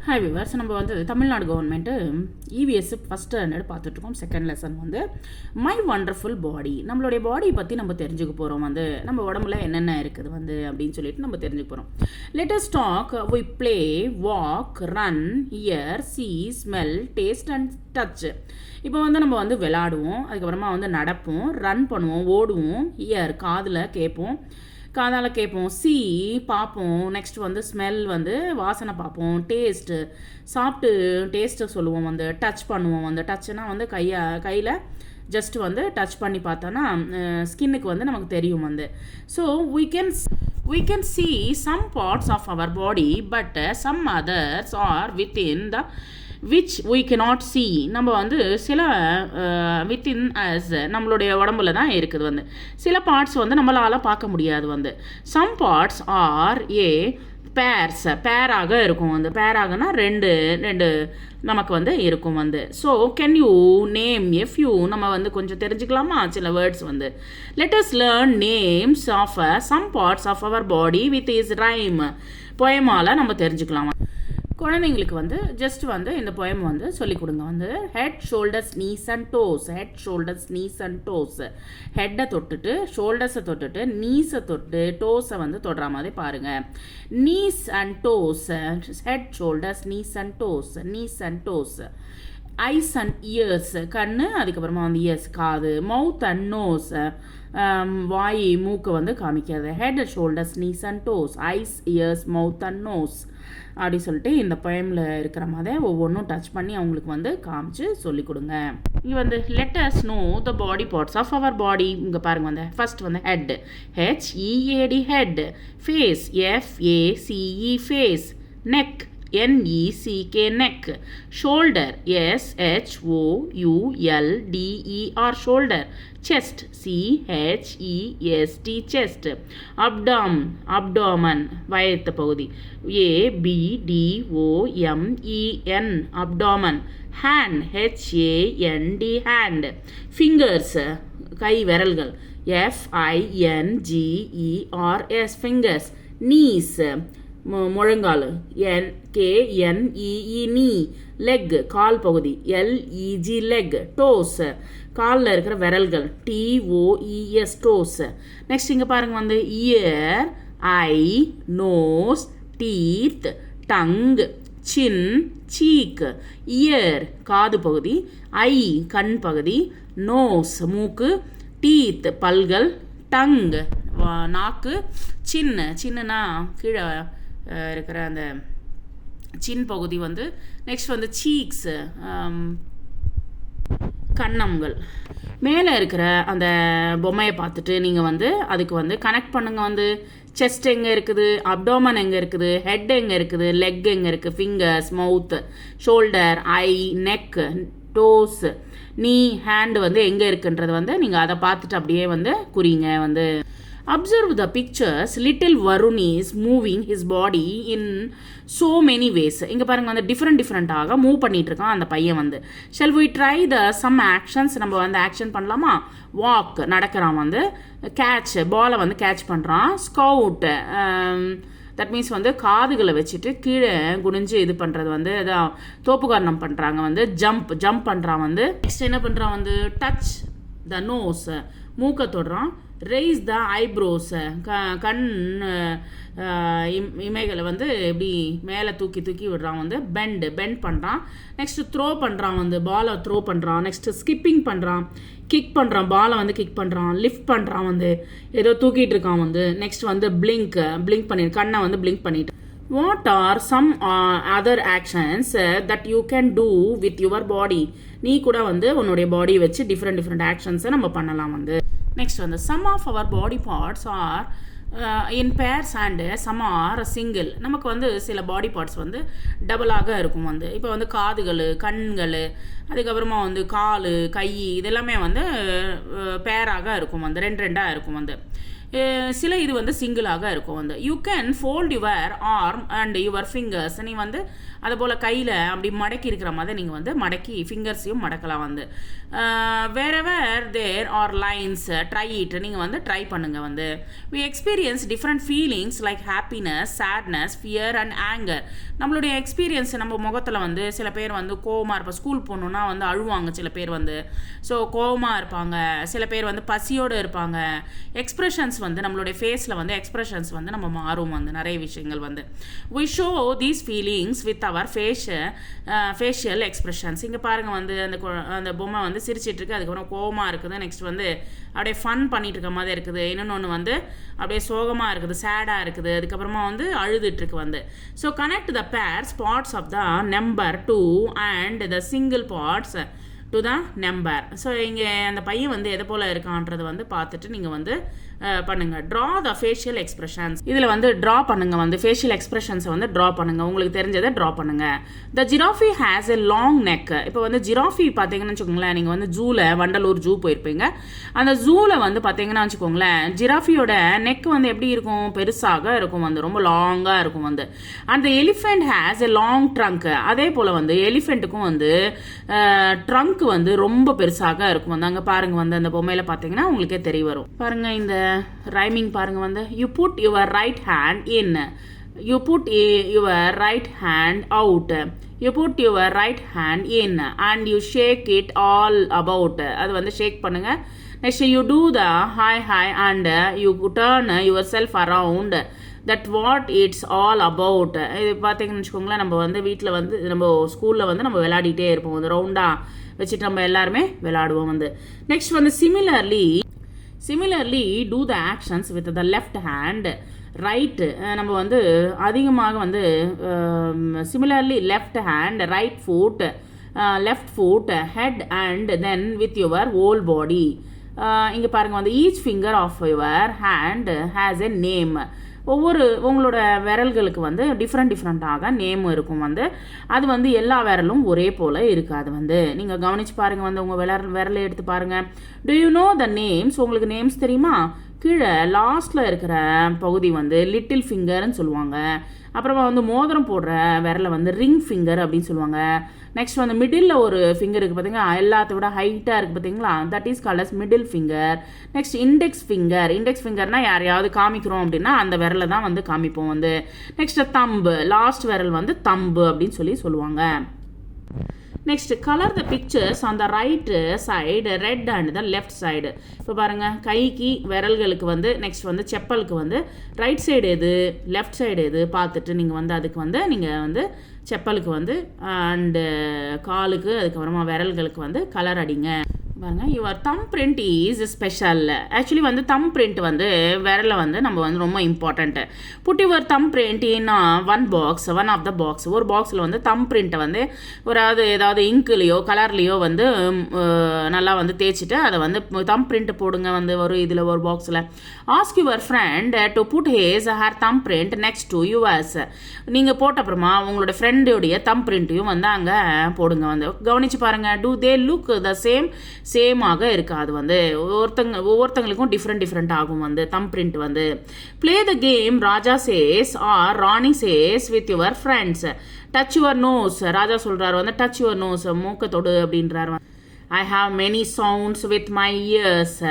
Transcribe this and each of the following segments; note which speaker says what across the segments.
Speaker 1: Hi viewers, நம்ம வந்து Tamil Nadu government EVS first standard பார்த்துட்ருக்கோம். செகண்ட் லெசன் வந்து மை வண்டர்ஃபுல் பாடி. நம்மளுடைய பாடியை பற்றி நம்ம தெரிஞ்சுக்க போகிறோம். வந்து நம்ம உடம்புல என்னென்ன இருக்குது வந்து அப்படின்னு சொல்லிட்டு நம்ம தெரிஞ்சுக்க போகிறோம். Let's talk, we play, walk, run, hear, see, smell, taste and touch. இப்போ வந்து நம்ம வந்து விளாடுவோம், அதுக்கப்புறமா வந்து நடப்போம், ரன் பண்ணுவோம், ஓடுவோம், ஹியர் காதில் கேட்போம், சி பார்ப்போம், நெக்ஸ்ட் வந்து ஸ்மெல் வந்து வாசனை பார்ப்போம், டேஸ்ட்டு சாப்பிட்டு டேஸ்ட்டை சொல்லுவோம், வந்து டச் பண்ணுவோம். வந்து டச்சுனா வந்து கையில் ஜஸ்ட் வந்து டச் பண்ணி பார்த்தோன்னா ஸ்கின்னுக்கு வந்து நமக்கு தெரியும் வந்து. So we can see some parts of our body but some others are within the which we cannot see. நம்ம வந்து சில within us நம்மளுடைய உடம்புல தான் இருக்குது. வந்து சில பார்ட்ஸ் வந்து நம்மளால் பார்க்க முடியாது. வந்து some parts are பேராக இருக்கும். வந்து பேராகனா ரெண்டு நமக்கு வந்து இருக்கும். வந்து so can you name a few? நம்ம வந்து கொஞ்சம் தெரிஞ்சுக்கலாமா சில வேர்ட்ஸ் வந்து. Let us learn names of some parts of our body with is rhyme. பொயமால நம்ம தெரிஞ்சுக்கலாமா. குழந்தைங்களுக்கு வந்து ஜஸ்ட் வந்து இந்த பொயம் வந்து சொல்லிக் கொடுங்க. வந்து head, shoulders, knees and toes. Head, shoulders, knees and toes. ஹெட்டை தொட்டுட்டு, ஷோல்டர்ஸை தொட்டுட்டு, நீஸை தொட்டு, டோஸை வந்து தொடுற மாதிரி பாருங்கள். Knees and toes. Head, shoulders, knees and toes. Knees and toes. Eyes and ears, கண்ணு, அதுக்கப்புறமா வந்து இயர்ஸ் காது. மவுத் அண்ட் நோஸ், வாய் மூக்கு வந்து காமிக்காது. Head, shoulders, knees and toes. Eyes, ears, mouth and nose அப்படி சொல்லிட்டு இந்த பொயமில் இருக்கிற மாதிரி ஒவ்வொன்றும் டச் பண்ணி அவங்களுக்கு வந்து காமிச்சு சொல்லிக் கொடுங்க. இங்கே வந்து let us know the body parts of our body. இங்கே பாருங்கள், வந்து ஃபர்ஸ்ட் வந்து head, H E A D head. Face, F A C E face. Neck, NECK neck. Shoulder, SHOULDER shoulder. Chest, CHEST chest. Abdomen வயிற்று பகுதி. ABDOMEN abdomen. Hand, HAND hand. Fingers கை விரல்கள். FINGERS fingers. Knees முழங்கால். KNEE knee. Leg கால் பகுதி. LEG leg. Dose காலில் இருக்கிற விரல்கள். TOES dose. Next இங்கே பாருங்க, வந்து இயர், ஐ, நோஸ், டீத், டங், சின், சீக். இயர் காது பகுதி, ஐ கண் பகுதி, நோஸ் மூக்கு, டீத் பல்கள், டங் நாக்கு, சின்னுனா கீழே இருக்கிற அந்த சின் பகுதி வந்து. நெக்ஸ்ட் வந்து சீக்ஸ் கன்னங்கள். மேலே இருக்கிற அந்த பொம்மையை பார்த்துட்டு நீங்கள் வந்து அதுக்கு வந்து கனெக்ட் பண்ணுங்க. வந்து செஸ்ட் எங்கே இருக்குது, அப்டோமன் எங்கே இருக்குது, ஹெட் எங்கே இருக்குது, லெக் எங்கே இருக்குது, ஃபிங்கர்ஸ், மவுத், ஷோல்டர், ஐ, நெக், டோஸ், நீ, ஹேண்ட் வந்து எங்கே இருக்குன்றது வந்து நீங்கள் அதை பார்த்துட்டு அப்படியே வந்து குறிங்க. வந்து observe the pictures. Little Varun is moving his body in so many ways. இங்கே பாருங்கள், வந்து டிஃப்ரெண்ட்டாக மூவ் பண்ணிட்டு இருக்கான் அந்த பையன் வந்து. shall we try the some actions? நம்ம வந்து ஆக்ஷன் பண்ணலாமா. வாக் நடக்கிறான். வந்து கேட்ச் பாலை வந்து கேட்ச் பண்ணுறான். ஸ்கவுட் தட் மீன்ஸ் வந்து காதுகளை வச்சுட்டு கீழே குனிஞ்சு இது பண்ணுறது வந்து அதான் தோப்புக்காரணம் பண்ணுறாங்க. வந்து ஜம்ப் பண்ணுறான். வந்து நெக்ஸ்ட் என்ன பண்ணுறான், வந்து டச் த நோஸ் மூக்கை தொடுறான். ரெய்ஸ் த ஐப்ரோஸ் கண் இமைகளை வந்து எப்படி மேலே தூக்கி விடுறான். வந்து பெண்ட் பண்ணுறான். நெக்ஸ்ட் த்ரோ பண்ணுறான். வந்து பாலை த்ரோ பண்ணுறான். நெக்ஸ்ட் ஸ்கிப்பிங் பண்ணுறான், கிக் பண்ணுறான், பாலை வந்து கிக் பண்ணுறான், லிஃப்ட் பண்ணுறான், வந்து ஏதோ தூக்கிட்டு இருக்கான். வந்து நெக்ஸ்ட் வந்து பிளிங்க் பண்ணிட்டு கண்ணை வந்து பிளிங்க் பண்ணிட்டு. What are some other actions that you can do with your body? நீ கூட வந்து உன்னுடைய பாடியை வச்சு டிஃப்ரெண்ட் ஆக்ஷன்ஸை நம்ம பண்ணலாம். வந்து நெக்ஸ்ட் வந்து some of our body parts are in pairs and some are single. நமக்கு வந்து சில பாடி பார்ட்ஸ் வந்து டபுளாக இருக்கும். வந்து இப்போ வந்து காதுகள், கண்கள், அதுக்கப்புறமா வந்து கால், கை இதெல்லாமே வந்து பேராக இருக்கும். வந்து ரெண்டாக இருக்கும். வந்து சில இது வந்து சிங்கிளாக இருக்கும் வந்து. You can fold your arm and your fingers. நீ வந்து அது போல் கையில் அப்படி மடக்கி இருக்கிற மாதிரி நீங்கள் வந்து மடக்கி ஃபிங்கர்ஸையும் மடக்கலாம் வந்து. Wherever there are lines try it. நீங்கள் வந்து ட்ரை பண்ணுங்கள் வந்து. We experience different feelings like happiness, sadness, fear and anger. நம்மளுடைய எக்ஸ்பீரியன்ஸ் நம்ம முகத்தில் வந்து சில பேர் வந்து கோவமாக இருப்பாங்க. ஸ்கூல் போகணுன்னா வந்து அழுவாங்க சில பேர் வந்து. ஸோ கோவமாக இருப்பாங்க. சில பேர் வந்து பசியோடு இருப்பாங்க. எக்ஸ்ப்ரெஷன்ஸ் வந்து நம்மளுடைய ஃபேஸில் வந்து எக்ஸ்ப்ரெஷன்ஸ் வந்து நம்ம மாறும் வந்து நிறைய விஷயங்கள் வந்து. We show these feelings with our facial expressions. இங்கே பாருங்கள் வந்து அந்த பொம்மை வந்து சிரிச்சிட்டு இருக்கு, அதுக்கப்புறம் கோவமாக இருக்குது, நெக்ஸ்ட் வந்து அப்படியே ஃபன் பண்ணிட்டு இருக்க மாதிரி இருக்குது, இன்னொன்று வந்து அப்படியே சோகமாக இருக்குது, சேடாக இருக்குது, அதுக்கப்புறமா வந்து அழுதுட்டுருக்கு வந்து. So connect the pair spots of the number 2 and the single parts to the number. So இங்கே அந்த பையன் வந்து எதை போல் இருக்கான்றது வந்து பார்த்துட்டு நீங்கள் வந்து பண்ணுங்கள். Draw the facial expressions. இதில் வந்து ட்ரா பண்ணுங்கள் வந்து ஃபேஷியல் எக்ஸ்ப்ரெஷன்ஸை வந்து ட்ரா பண்ணுங்கள், உங்களுக்கு தெரிஞ்சதை ட்ரா பண்ணுங்கள். த ஜிராஃபி ஹேஸ் எ லாங் நெக். இப்போ வந்து ஜிராஃபி பார்த்தீங்கன்னு வச்சுக்கோங்களேன், நீங்கள் வந்து ஜூவில் வண்டலூர் ஜூ போயிருப்பீங்க. அந்த ஜூவில் வந்து பார்த்தீங்கன்னா வச்சுக்கோங்களேன், ஜிராஃபியோட நெக் வந்து எப்படி இருக்கும், பெருசாக இருக்கும் வந்து, ரொம்ப லாங்காக இருக்கும் வந்து. அந்த elephant has a long trunk. அதே போல் வந்து எலிஃபெண்ட்டுக்கும் வந்து ட்ரங்க் வந்து ரொம்ப பெருசாக இருக்கும் வந்து. அங்கே பாருங்க வந்து அந்த பொம்மையில பார்த்தீங்கன்னா உங்களுக்கே தெரிய வரும். பாருங்க இந்த ரைமிங் பாருங்க வந்து. You put your right hand in, you put your right hand out, you put your right hand in and you shake it all about. அது வந்து ஷேக் பண்ணுங்க. Next you do the high and you turn yourself around, that what it's all about. இது பார்த்தீங்கன்னு வச்சுக்கோங்களேன், நம்ம வந்து வீட்டில் வந்து நம்ம ஸ்கூலில் வந்து நம்ம விளையாடிட்டே இருப்போம் வந்து, ரவுண்டாக வச்சுட்டு நம்ம எல்லாருமே விளையாடுவோம் வந்து. நெக்ஸ்ட் வந்து similarly do the actions with the left hand right. நம்ம வந்து அதிகமாக வந்து similarly left hand, right foot, left foot, head and then with your whole body. இங்கே பாருங்கள் வந்து each finger of your hand has a name. ஒவ்வொரு உங்களோட விரல்களுக்கு வந்து டிஃப்ரெண்ட்டாக நேம் இருக்கும் வந்து. அது வந்து எல்லா விரலும் ஒரே போல் இருக்காது வந்து. நீங்கள் கவனித்து பாருங்கள் வந்து, உங்கள் விரலை எடுத்து பாருங்கள். To you know the names? உங்களுக்கு நேம்ஸ் தெரியுமா? கீழே லாஸ்ட்டில் இருக்கிற பகுதி வந்து லிட்டில் ஃபிங்கர்னு சொல்லுவாங்க. அப்புறமா வந்து மோதிரம் போடுற விரலை வந்து ரிங் ஃபிங்கர் அப்படின்னு சொல்லுவாங்க. நெக்ஸ்ட் வந்து மிடில் ஒரு ஃபிங்கர் இருக்குது பார்த்தீங்களா, எல்லாத்த விட ஹைட்டாக இருக்குது பார்த்தீங்களா, that is called as middle finger. Next index ஃபிங்கர்னா யாரையாவது காமிக்கிறோம் அப்படின்னா அந்த விரலை தான் வந்து காமிப்போம் வந்து. நெக்ஸ்ட் தம்பு, லாஸ்ட் விரல் வந்து தம்பு அப்படின்னு சொல்லுவாங்க. Next colour the pictures on the right side red and the left side. இப்போ பாருங்கள், கைக்கு விரல்களுக்கு வந்து நெக்ஸ்ட் வந்து செப்பலுக்கு வந்து ரைட் சைடு எது, லெஃப்ட் சைடு எது பார்த்துட்டு நீங்கள் வந்து அதுக்கு வந்து நீங்கள் வந்து செப்பலுக்கு வந்து அண்டு காலுக்கு அதுக்கப்புறமா விரல்களுக்கு வந்து கலர் அடிங்க. பாருங்க, your thumb print is special. Actually வந்து தம் பிரிண்ட் வந்து விரல வந்து நம்ம வந்து ரொம்ப important. Put your thumb print in one of the box. ஒரு பாக்ஸில் வந்து தம் பிரிண்ட்டை வந்து ஏதாவது இங்க்லேயோ கலர்லேயோ வந்து நல்லா வந்து தேய்ச்சிட்டு அதை வந்து தம் பிரிண்ட் போடுங்க வந்து இதில் ஒரு பாக்ஸில். Ask your friend to put her thumb print next to yours. நீங்கள் போட்ட அப்புறமா உங்களோட ஃப்ரெண்டுடைய தம் பிரிண்ட்டையும் வந்து அங்கே போடுங்க வந்து. கவனிச்சு பாருங்கள், டூ தே லுக் த சேமாக இருக்காது வந்து. ஒவ்வொருத்தங்களுக்கும் டிஃப்ரெண்ட் ஆகும் வந்து தம் பிரிண்ட் வந்து. Play the game Raja says or Rani says with your friends. Touch your nose. ராஜா சொல்றாரு வந்து டச் யுவர் நோஸ், மூக்கத்தொடு அப்படின்றாரு. I have many sounds with my ears.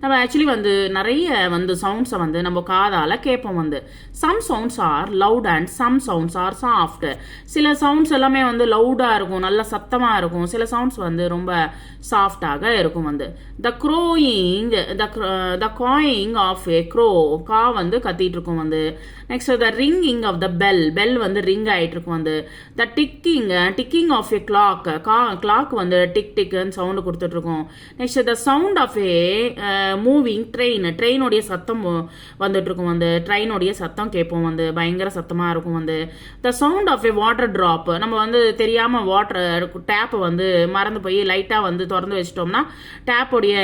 Speaker 1: நம்ம ஆக்சுவலி வந்து நிறைய வந்து சவுண்ட்ஸை வந்து நம்ம காதால் கேட்போம் வந்து. Some sounds are loud and some sounds are soft. சில சவுண்ட்ஸ் எல்லாமே வந்து லவுடாக இருக்கும், நல்ல சத்தமாக இருக்கும். சில சவுண்ட்ஸ் வந்து ரொம்ப சாஃப்டாக இருக்கும் வந்து. The cawing of a crow. கா வந்து கத்திட்டு இருக்கும் வந்து. Next the ringing of the bell வந்து ரிங் ஆகிட்டு இருக்கும் வந்து. The ticking of a clock வந்து டிக்னு சவுண்டு கொடுத்துட்டு இருக்கும். Next the sound of a moving ட்ரெயினுடைய சத்தம் வந்துட்டு இருக்கும் வந்து. ட்ரெயினுடைய சத்தம் கேட்போம் வந்து, பயங்கர சத்தமாக இருக்கும் வந்து. The sound of a water drop. நம்ம வந்து தெரியாமல் டேப்பை வந்து மறந்து போய் லைட்டாக வந்து திறந்து வச்சிட்டோம்னா டேப்போடைய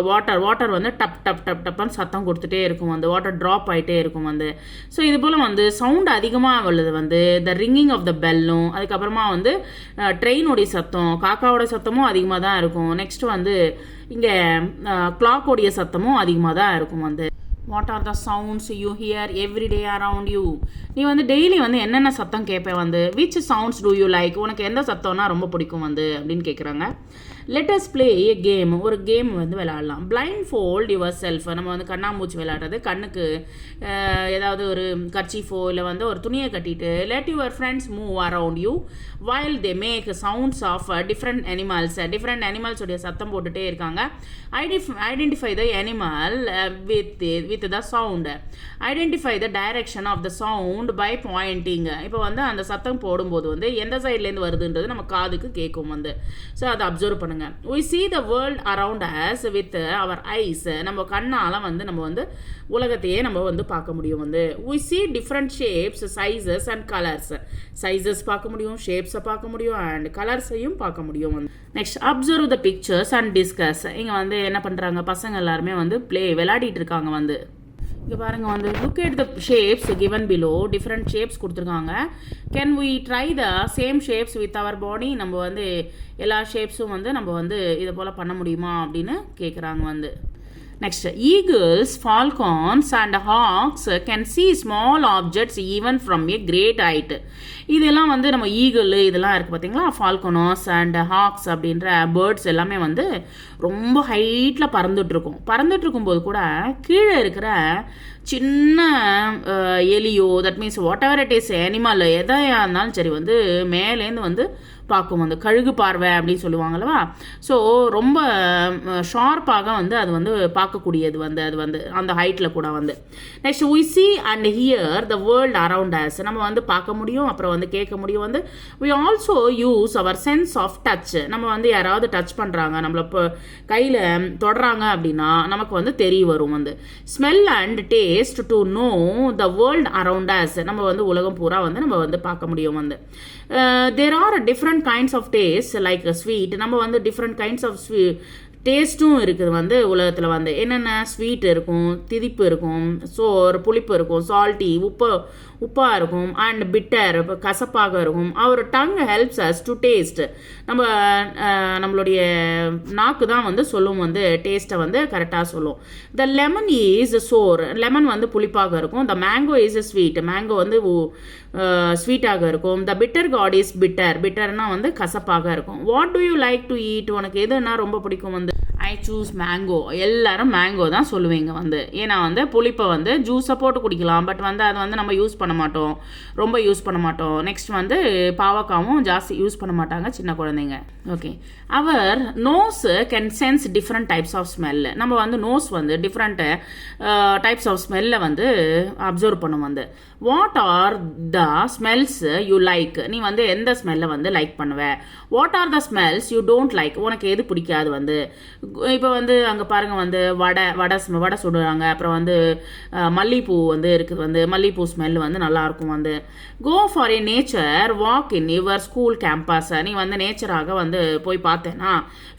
Speaker 1: வாட்டர் வந்து டப் டப் டப் டப்னு சத்தம் கொடுத்துட்டே இருக்கும் வந்து. வாட்டர் ட்ராப் ஆகிட்டே இருக்கும் வந்து. ஸோ இது போல் வந்து சவுண்ட் அதிகமாக உள்ளது வந்து த ரிங்கிங் ஆஃப் த பெல்லும், அதுக்கப்புறமா வந்து ட்ரெயினுடைய சத்தம், காக்காவோட சத்தமும் அதிகமாக தான் இருக்கும். நெக்ஸ்ட் வந்து இங்கே கிளாக்கோடைய சத்தமும் அதிகமாக தான் இருக்கும் வந்து. What are the sounds you hear every day around you? நீ வந்து டெய்லி வந்து என்னென்ன சத்தம் கேட்பேன் வந்து. Which sounds do you like? உனக்கு எந்த சத்தம்னா ரொம்ப பிடிக்கும் வந்து அப்படின்னு கேட்குறாங்க. Let us play a game. ஒரு கேம் வந்து விளையாடலாம். Blindfold yourself. நம்ம வந்து கண்ணாமூச்சி விளையாடுறது. கண்ணுக்கு ஏதாவது ஒரு கர்ச்சீஃபோ இல்லை வந்து ஒரு துணியை கட்டிட்டு let your friends move around you while they make sounds of different animals. Different அனிமல்ஸுடைய சத்தம் போட்டுகிட்டே இருக்காங்க. Identify the animal with the sound. Identify the direction of the sound by pointing. இப்போ வந்து அந்த சத்தம் போடும்போது வந்து எந்த சைட்லேருந்து வருதுன்றது நம்ம காதுக்கு கேட்கும் வந்து. ஸோ அதை அப்சர்வ் பண்ணுங்க. we see the world around us with our eyes. நம்ம கண்ணால வந்து நம்ம வந்து உலகத்தையே நம்ம வந்து பார்க்க முடியும் வந்து. we see different shapes, sizes and colors. sizes பார்க்க முடியும், shapes பார்க்க முடியும் and colors-ஐயும் பார்க்க முடியும் வந்து. next observe the pictures and discuss. இங்க வந்து என்ன பண்றாங்க பசங்க எல்லாருமே வந்து விளையாடிட்டு இருக்காங்க வந்து. இங்கே பாருங்கள் வந்து look at the shapes given below. Different shapes கொடுத்துருக்காங்க. Can we try the same shapes with our body? நம்ம வந்து எல்லா ஷேப்ஸும் வந்து நம்ம வந்து இதை போல் பண்ண முடியுமா அப்படின்னு கேட்குறாங்க வந்து. Next eagles, falcons and hawks can see small objects even from a great height. இதெல்லாம் வந்து நம்ம ஈகிள் இதெல்லாம் இருக்குது பார்த்தீங்களா, ஃபால்கனோஸ் அண்ட் ஹாக்ஸ் அப்படின்ற பேர்ட்ஸ் எல்லாமே வந்து ரொம்ப ஹைட்டில் பறந்துட்டுருக்கும். பறந்துட்டுருக்கும்போது கூட கீழே இருக்கிற சின்ன எலியோ that means whatever it is animal எதையாக இருந்தாலும் சரி வந்து மேலேருந்து வந்து பார்க்கும் வந்து. கழுகு பார்வை அப்படின்னு சொல்லுவாங்கல்லவா. ஸோ ரொம்ப ஷார்ப்பாக வந்து அது வந்து பார்க்கக்கூடியது வந்து அது வந்து அந்த ஹைட்டில் கூட வந்து. Next we see and hear the world around us. நம்ம வந்து பார்க்க முடியும், அப்புறம் வந்து கேட்க முடியும் வந்து. we also use our sense of touch. நம்ம வந்து யாராவது டச் பண்ணுறாங்க, நம்மளை இப்போ கையில் தொடுறாங்க அப்படின்னா நமக்கு வந்து தெரிய வரும் வந்து. Smell and taste to know the world around us. நம்ம வந்து உலகம் பூரா வந்து நம்ம வந்து பார்க்க முடியும் வந்து. there are different kinds of taste like sweet. நம்ம வந்து different kinds of டேஸ்ட்டும் இருக்குது வந்து உலகத்தில் வந்து. என்னென்ன ஸ்வீட் இருக்கும், திதிப்பு இருக்கும், சோர் புளிப்பு இருக்கும், சால்ட்டி உப்பாக இருக்கும் அண்ட் பிட்டர் கசப்பாக இருக்கும். Our tongue helps us to taste. நம்மளுடைய நாக்கு தான் வந்து சொல்லும் வந்து டேஸ்ட்டை வந்து கரெக்டாக சொல்லும். The lemon is sour. Lemon வந்து புளிப்பாக இருக்கும். The mango is sweet. Mango வந்து ஸ்வீட்டாக இருக்கும். The bitter gourd is bitter. பிட்டர்னா வந்து கசப்பாக இருக்கும். What do you like to eat? உனக்கு எதுனா ரொம்ப பிடிக்கும் வந்து. I choose mango. எல்லாரும் மேங்கோ தான் சொல்லுவீங்க வந்து. ஏன்னா வந்து புளிப்பை வந்து ஜூஸை போட்டு குடிக்கலாம், பட் வந்து அது வந்து நம்ம யூஸ் பண்ண மாட்டோம், ரொம்ப யூஸ் பண்ண மாட்டோம். நெக்ஸ்ட் வந்து பாவக்காவும் ஜாஸ்தி யூஸ் பண்ண மாட்டாங்க சின்ன குழந்தைங்க. Okay, our nose can sense different types of smell. நம்ம வந்து நோஸ் வந்து டிஃப்ரெண்ட் டைப்ஸ் ஆஃப் ஸ்மெல்லை வந்து அப்சர்வ் பண்ணும் வந்து. What are the smells you like? நீ வந்து எந்த ஸ்மெல்லை வந்து லைக் பண்ணுவ? What are the smells you don't like? உனக்கு எது பிடிக்காது வந்து. இப்போ வந்து அங்கே பாருங்கள் வந்து வடை சுடுறாங்க. அப்புறம் வந்து மல்லிகைப்பூ வந்து இருக்குது வந்து. மல்லிகைப்பூ ஸ்மெல் வந்து நல்லாயிருக்கும் வந்து. Go for a nature walk in your school campus. நீ வந்து நேச்சராக வந்து போய் பார்த்தேன்னா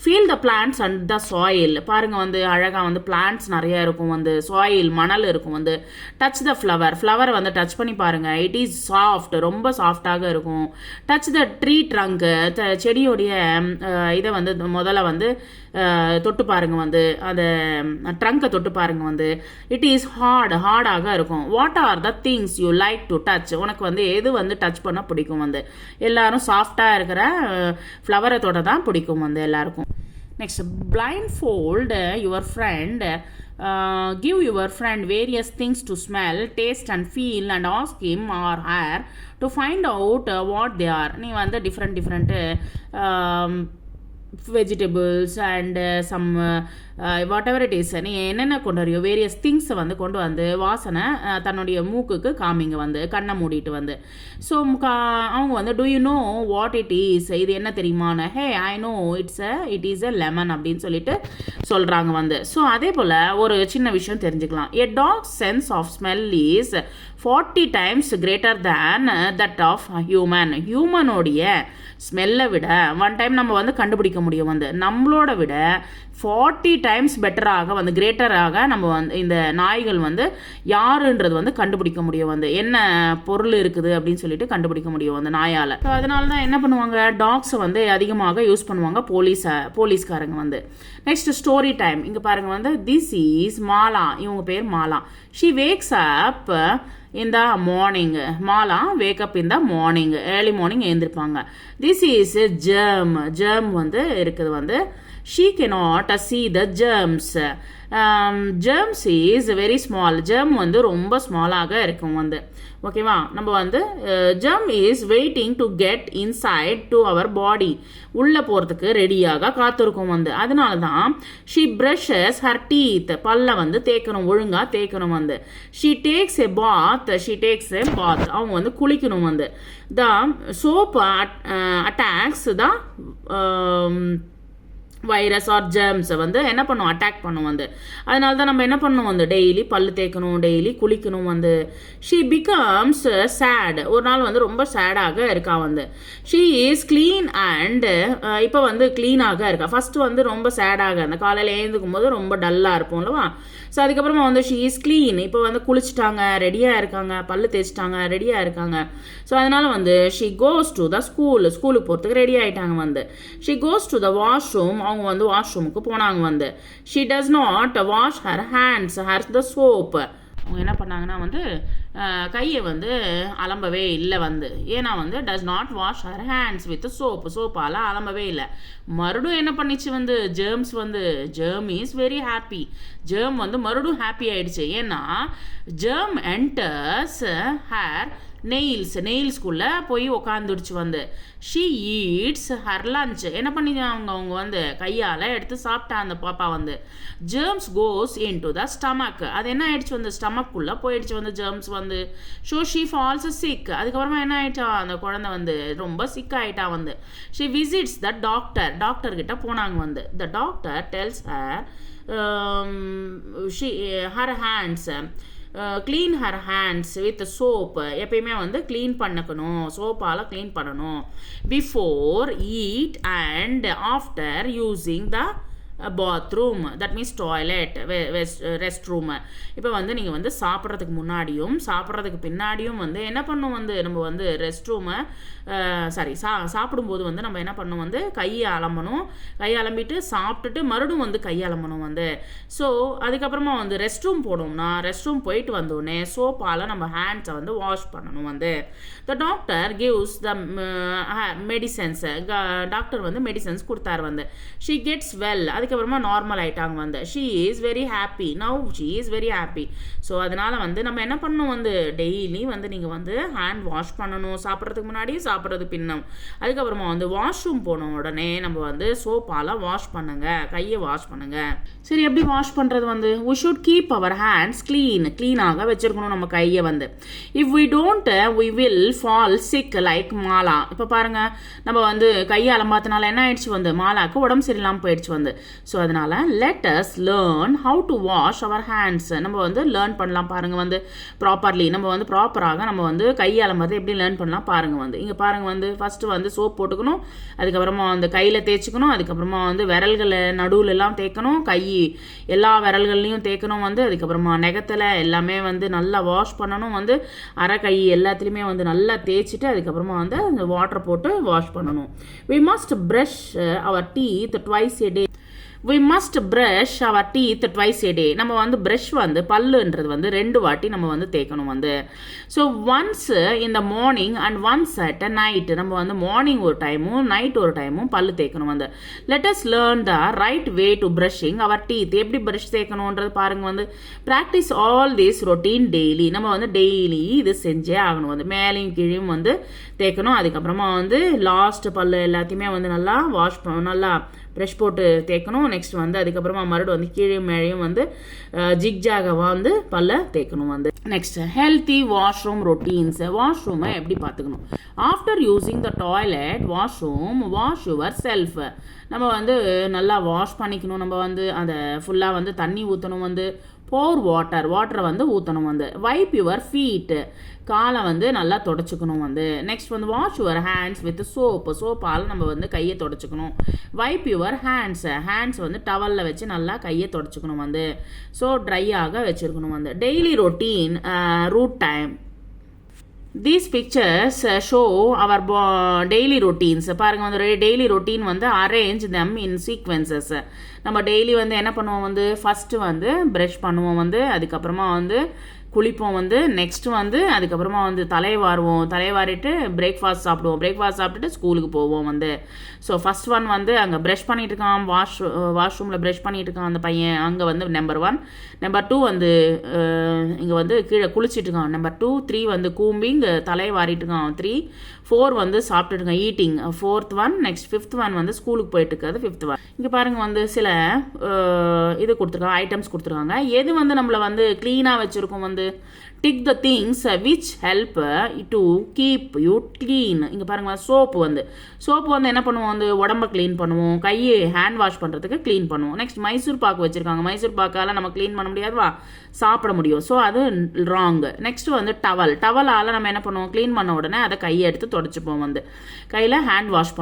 Speaker 1: feel the plants and the soil. பாருங்கள் வந்து அழகாக வந்து பிளான்ட்ஸ் நிறையா இருக்கும் வந்து. சாயில் மணல் இருக்கும் வந்து. Touch the flower. ஃப்ளவரை வந்து டச் பண்ணி பாருங்கள். It is soft. ரொம்ப சாஃப்டாக இருக்கும். Touch the tree trunk. செடியோடைய இதை வந்து முதல்ல வந்து தொட்டு பாருங்க வந்து. அந்த ட்ரங்கை தொட்டு பாருங்க வந்து. இட் இஸ் ஹார்டாக இருக்கும். What are the things you like to touch? உனக்கு வந்து எது வந்து டச் பண்ண பிடிக்கும் வந்து. எல்லாரும் சாஃப்டாக இருக்கிற ஃப்ளவரை தொட தான் பிடிக்கும் வந்து எல்லாருக்கும். Next blind fold your friend. Give your friend various things to smell, taste and feel and ask him or her to find out what they are. நீ வந்து different vegetables and some whatever it is. நீ என்னென்ன கொண்டு வரையோ various திங்ஸை வந்து கொண்டு வந்து வாசனை தன்னுடைய மூக்குக்கு காமிங்க வந்து, கண்ணை மூடிட்டு வந்து. ஸோ அவங்க வந்து do you know what it is? இது என்ன தெரியுமான்னு. Hey I know it is a lemon அப்படின்னு சொல்லிட்டு சொல்கிறாங்க வந்து. ஸோ அதே போல் ஒரு சின்ன விஷயம் தெரிஞ்சுக்கலாம். A dog sense of smell is 40 times greater than that of human. ஹியூமனோடைய ஸ்மெல்லை விட 1 time நம்ம வந்து கண்டுபிடிக்க முடியும் வந்து நம்மளோட விட 40 டைம்ஸ் பெட்டராக வந்து கிரேட்டராக நம்ம வந்து இந்த நாய்கள் வந்து யாருன்றது வந்து கண்டுபிடிக்க முடியும் வந்து என்ன பொருள் இருக்குது அப்படின்னு சொல்லிட்டு கண்டுபிடிக்க முடியும் அந்த நாயால். ஸோ அதனால தான் என்ன பண்ணுவாங்க டாக்ஸை வந்து அதிகமாக யூஸ் பண்ணுவாங்க போலீஸ்காரங்க வந்து. Next story time. இங்கே பாருங்க வந்து திஸ் இஸ் மாலா. இவங்க பேர் Mala. She wax up in the morning. Mala wake up in the morning. early morning எழுந்திருப்பாங்க. This is a germ வந்து இருக்குது வந்து she cannot see the germs. germs is very small. germ வந்து ரொம்ப ஸ்மாலாக இருக்கும் வந்து ஓகேவா. நம்ம வந்து germ is waiting to get inside to our body. உள்ளே போகிறதுக்கு ரெடியாக காத்திருக்கும் வந்து. அதனால தான் she brushes her teeth. பல்ல வந்து தேய்க்கணும், ஒழுங்காக தேய்க்கணும் வந்து. she takes a bath. அவங்க வந்து குளிக்கணும் வந்து. the soap attacks the virus or ஜெர்ம்ஸை வந்து என்ன பண்ணும் அட்டாக் பண்ணும் வந்து. அதனால தான் நம்ம என்ன பண்ணணும் வந்து டெய்லி பல்லு தேய்க்கணும், டெய்லி குளிக்கணும் வந்து. She becomes sad. ஒரு நாள் வந்து ரொம்ப சேடாக இருக்கா வந்து. ஷீ இஸ் க்ளீன் அண்ட் இப்போ வந்து க்ளீனாக இருக்கா. ஃபஸ்ட்டு வந்து ரொம்ப சேடாக அந்த காலையில் எழுந்துக்கும் போது ரொம்ப டல்லாக இருப்போம்லவா. ஸோ அதுக்கப்புறமா வந்து ஷீ இஸ் க்ளீன். இப்போ வந்து குளிச்சுட்டாங்க, ரெடியாக இருக்காங்க, பல்லு தேய்ச்சிட்டாங்க, ரெடியாக இருக்காங்க. ஸோ அதனால வந்து ஷீ கோஸ் டு த ஸ்கூலுக்கு போகிறதுக்கு ரெடி ஆகிட்டாங்க வந்து. She goes to the washroom. அவங்க வந்து வாஷ்ரூமுக்கு போனாங்க வந்து. She does not wash her hands her the soap. அவங்க என்ன பண்ணாங்கன்னா வந்து கையை வந்து அலம்பவே இல்லை வந்து. ஏன்னா வந்து does not wash her hands with சோப்பால் அலம்பவே இல்லை. மறுபடியும் என்ன பண்ணிச்சு வந்து ஜெர்ம்ஸ் வந்து germ is very happy. Germ வந்து மறுபடியும் ஹாப்பி ஆயிடுச்சு. ஏன்னா ஜெர்ம் என்டர்ஸ் ஹேர் நெயில்ஸ்குள்ளே போய் உக்காந்துடுச்சு வந்து. She eats her lunch. என்ன பண்ணிடுறாங்க அவங்க வந்து கையால் எடுத்து சாப்பிட்டா அந்த பாப்பா வந்து. Germs goes into the stomach. அது என்ன ஆயிடுச்சு வந்து ஸ்டமக்குள்ளே போயிடுச்சு வந்து ஜெர்ம்ஸ் வந்து. So she falls sick. அதுக்கப்புறமா என்ன ஆயிடுச்சா அந்த குழந்தை வந்து ரொம்ப சிக் ஆகிட்டா வந்து. ஷீ விசிட்ஸ் த டாக்டர்கிட்ட போனாங்க வந்து. The doctor tells her hands clean her hands with soap. எப்பயுமே வந்து க்ளீன் பண்ணக்கணும், சோப்பால் க்ளீன் பண்ணணும். Before eat and after using the bathroom. That means toilet, rest room. இப்போ வந்து நீங்கள் வந்து சாப்பிட்றதுக்கு முன்னாடியும் சாப்பிட்றதுக்கு பின்னாடியும் வந்து என்ன பண்ணணும் வந்து நம்ம வந்து ரெஸ்ட் ரூமை சாப்பிடும்போது வந்து நம்ம என்ன பண்ணணும் வந்து கையை அலம்பிட்டு சாப்பிட்டுட்டு மறுபடியும் வந்து கையை அலம்பணும் வந்து. ஸோ அதுக்கப்புறமா வந்து ரெஸ்ட் ரூம் போனோம்னா ரெஸ்ட் ரூம் போயிட்டு வந்தோடனே சோப்பால் நம்ம ஹேண்ட்ஸை வந்து வாஷ் பண்ணணும் வந்து. The doctor gives the medicines. Doctor வந்து மெடிசன்ஸ் கொடுத்தாரு வந்து. She gets well. அதுக்கப்புறமா நார்மல் ஆயிட்டாங்க வந்து. She is very happy. Now she is very happy. So அதனால் வந்து நம்ம என்ன பண்ணணும் வந்து டெய்லி வந்து நீங்கள் வந்து ஹேண்ட் வாஷ் பண்ணணும், சாப்பிட்றதுக்கு முன்னாடி சாப்பிட்றது பின்னம். அதுக்கப்புறமா வந்து வாஷ்ரூம் போன உடனே நம்ம வந்து சோப்பால் வாஷ் பண்ணுங்க, கையை வாஷ் பண்ணுங்க. சரி, எப்படி வாஷ் பண்ணுறது வந்து we should keep our hands க்ளீனாக வச்சுருக்கணும் நம்ம கையை வந்து. if we don't we will fall sick like Mala. இப்போ பாருங்கள் நம்ம வந்து கையை அலம்பாத்தினால என்ன ஆயிடுச்சு வந்து மாலாவுக்கு உடம்பு சரியில்லாமல் போயிடுச்சு வந்து. ஸோ அதனால் let us learn how to wash our hands. நம்ம வந்து லேர்ன் பண்ணலாம் பாருங்கள் வந்து ப்ராப்பர்லி. நம்ம வந்து ப்ராப்பராக நம்ம வந்து கையை அலம்புறது எப்படி லேர்ன் பண்ணலாம் பாருங்கள் வந்து. இங்கே பாருங்கள் வந்து ஃபஸ்ட்டு வந்து சோப் போட்டுக்கணும், அதுக்கப்புறமா வந்து கையில் தேய்ச்சிக்கணும், அதுக்கப்புறமா வந்து விரல்களை நடுவில் எல்லாம் தேய்க்கணும், கை எல்லா விரல்கள்லையும் தேய்க்கணும் வந்து. அதுக்கப்புறமா நெகத்தில் எல்லாமே வந்து நல்லா வாஷ் பண்ணணும் வந்து. அரை கை எல்லாத்துலேயுமே வந்து நல்லா தேய்ச்சிட்டு அதுக்கப்புறமா வந்து அந்த வாட்டர் போட்டு வாஷ் பண்ணணும். we must brush our teeth twice a day. we must brush our teeth twice a day. நம்ம வந்து ப்ரஷ் வந்து பல்லுன்றது வந்து 2 வாட்டி நம்ம வந்து தேய்க்கணும் வந்து. So once in the morning and once at night. நம்ம வந்து மார்னிங் ஒரு டைமும் நைட் ஒரு டைமும் பல்லு தேய்க்கணும் வந்து. Let us learn the right way to brushing our teeth. எப்படி ப்ரஷ் தேய்க்கணுன்றது பாருங்க வந்து. Practice all this routine daily. நம்ம வந்து டெய்லி இது செஞ்சே ஆகணும் வந்து. மேலேயும் கீழையும் வந்து தேய்க்கணும். அதுக்கப்புறமா வந்து லாஸ்ட் பல்லு எல்லாத்தையுமே வந்து நல்லா வாஷ் பண்ணணும், நல்லா ப்ரெஷ் போட்டு தேய்க்கணும். நெக்ஸ்ட் வந்து அதுக்கப்புறமா மறுபடியும் வந்து கீழே மேலேயும் வந்து ஜிக்ஜாக வந்து பல்ல தேய்க்கணும் வந்து. Next healthy washroom routines. வாஷ்ரூமை எப்படி பார்த்துக்கணும். After using the toilet washroom wash yourself. நம்ம வந்து நல்லா வாஷ் பண்ணிக்கணும். நம்ம வந்து அந்த ஃபுல்லாக வந்து தண்ணி ஊற்றணும் வந்து. போர் வாட்டரை வந்து ஊற்றணும் வந்து. வைப் யுவர் ஃபீட், காலை வந்து நல்லா தொடச்சிக்கணும் வந்து. நெக்ஸ்ட் வந்து வாஷ் யுவர் ஹேண்ட்ஸ் வித் சோப்பால் நம்ம வந்து கையை தொடச்சிக்கணும். வைப் யுவர் ஹேண்ட்ஸ் வந்து டவலில் வச்சு நல்லா கையை தொடச்சிக்கணும் வந்து. ஸோ ட்ரையாக வச்சுருக்கணும் வந்து. Daily routine root time. These pictures show our daily routines. பாருங்க வந்து டெய்லி ரொட்டீன் வந்து அரேஞ்ச் them in sequences. நம்ம டெய்லி வந்து என்ன பண்ணுவோம் வந்து, ஃபஸ்ட்டு வந்து ப்ரஷ் பண்ணுவோம் வந்து, அதுக்கப்புறமா வந்து குளிப்போம் வந்து, நெக்ஸ்ட் வந்து அதுக்கப்புறமா வந்து தலைவாரிட்டு பிரேக்ஃபாஸ்ட் சாப்பிட்டுட்டு ஸ்கூலுக்கு போவோம் வந்து. ஸோ ஃபஸ்ட் ஒன் வந்து அங்கே ப்ரஷ் பண்ணிட்டு இருக்கான், வாஷ்ரூமில் ப்ரஷ் பண்ணிட்டு இருக்கான் அந்த பையன், அங்கே வந்து நம்பர் 1. நம்பர் 2 வந்து இங்கே வந்து கீழே குளிச்சுட்டு இருக்கான். நம்பர் 2, 3 வந்து கூம்பிங் தலையை வாரிட்டு இருக்கான். 3, 4 வந்து சாப்பிட்டுட்டு இருக்கான், eating. 4th one. Next 5th one வந்து ஸ்கூலுக்கு போயிட்டு இருக்காது, 5th ஒன். இங்கே பாருங்க வந்து சில இது கொடுத்துருக்காங்க, ஐட்டம்ஸ் கொடுத்துருக்காங்க. எது வந்து நம்மளை வந்து க்ளீனாக வச்சுருக்கோம் வந்து, tick the things which help to keep you clean. இங்கே பாருங்கள், சோப்பு வந்து என்ன பண்ணுவோம் வந்து, உடம்ப க்ளீன் பண்ணுவோம், கையை ஹேண்ட் வாஷ் பண்ணுறதுக்கு க்ளீன் பண்ணுவோம். நெக்ஸ்ட் மைசூர் பாக்கு வச்சுருக்காங்க. மைசூர் பாக்கால் நம்ம க்ளீன் பண்ண முடியாதுவா, சாப்பிட முடியும். ஸோ அது ராங். நெக்ஸ்ட் வந்து டவலால் நம்ம என்ன பண்ணுவோம், க்ளீன் பண்ண உடனே அதை கையை எடுத்து தொடச்சிப்போம் வந்து. கையில் ஹேண்ட் வாஷ்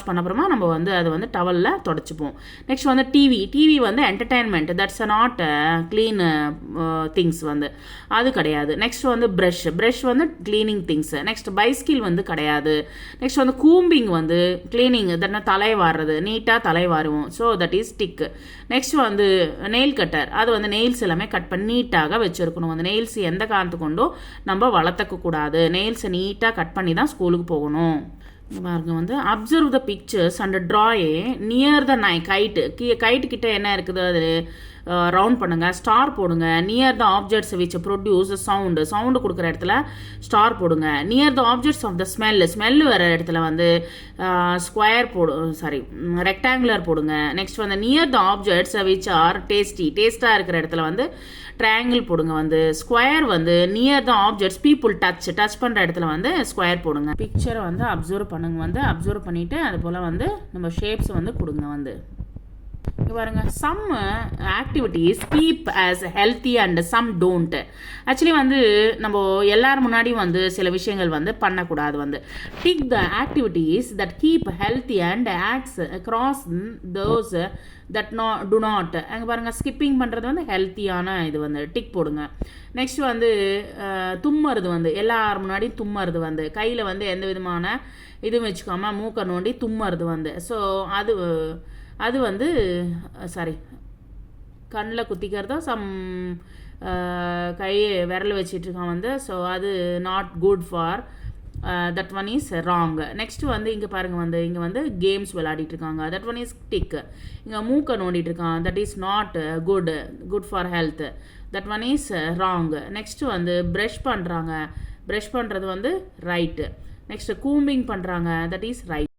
Speaker 1: பண்ண அப்புறமா நம்ம வந்து அதை வந்து டவலில் தொடச்சிப்போம். நெக்ஸ்ட் வந்து டிவி வந்து entertainment, that's not clean things வந்து, அது கிடையாது. நெக்ஸ்ட் வந்து ப்ரஷ் வந்து கிளீனிங் திங்ஸ். நெக்ஸ்ட் பைஸ்கில் வந்து கிடையாது. நெக்ஸ்ட் வந்து கூம்பிங் வந்து கிளீனிங், தட்னா தலை வாடுறது, நீட்டாக தலை வாருவோம். So that is tick. Next வந்து நெயில் கட்டர், அது வந்து நெயில்ஸ் எல்லாமே கட் பண்ணி நீட்டாக வச்சுருக்கணும். அந்த நெயில்ஸ் எந்த காரணத்து கொண்டும் நம்ம வளர்த்தக்க கூடாது. நெயில்ஸை நீட்டாக கட் பண்ணி தான் ஸ்கூலுக்கு போகணும். பாருங்க வந்து observe the pictures and draw a near the kite கிட்ட என்ன இருக்குது அது ரவுண்ட் பண்ணுங்க, ஸ்டார் போடுங்க. Near the objects which produce sound கொடுக்குற இடத்துல ஸ்டார் போடுங்க. Near the objects of the smell வர இடத்துல வந்து ரெக்டாங்குலர் போடுங்க. நெக்ஸ்ட் வந்து near the objects which are டேஸ்டாக இருக்கிற இடத்துல வந்து ட்ரையாங்கிள் போடுங்க வந்து. ஸ்கொயர் வந்து near the objects people touch பண்ணுற இடத்துல வந்து ஸ்கொயர் போடுங்க. பிக்சரை வந்து அப்சர்வ் பண்ணுங்க வந்து. அப்சர்வ் பண்ணிவிட்டு அது போல் வந்து நம்ம ஷேப்ஸ் வந்து கொடுங்க வந்து. பாருங்க, some activities keep us healthy and some don't. Actually வந்து நம்ம எல்லாரும் முன்னாடியும் வந்து சில விஷயங்கள் வந்து பண்ணக்கூடாது வந்து. Tick the activities that keep healthy and acts across those that do not. அங்கே பாருங்கள், ஸ்கிப்பிங் பண்ணுறது வந்து ஹெல்த்தியான இது வந்து டிக் போடுங்க. நெக்ஸ்ட் வந்து தும்மறது வந்து எல்லாரும் முன்னாடியும் தும்மறது வந்து, கையில் வந்து எந்த விதமான இதுவும் வச்சுக்காமல் மூக்கை நோண்டி தும்மறது வந்து. ஸோ அது வந்து கண்ணில் குத்திக்கிறதோ விரல் வச்சிட்ருக்கான் வந்து. ஸோ அது not good for that one is wrong. Next வந்து இங்கே பாருங்கள் வந்து, இங்கே வந்து கேம்ஸ் விளையாடிட்டு இருக்காங்க, தட் ஒன் இஸ் டிக். இங்கே மூக்கை நோண்டிட்டு இருக்கான், that is not good for health, that one is wrong. Next வந்து ப்ரஷ் பண்ணுறது வந்து ரைட்டு. நெக்ஸ்ட் கூம்பிங் பண்ணுறாங்க, தட் இஸ் ரைட்.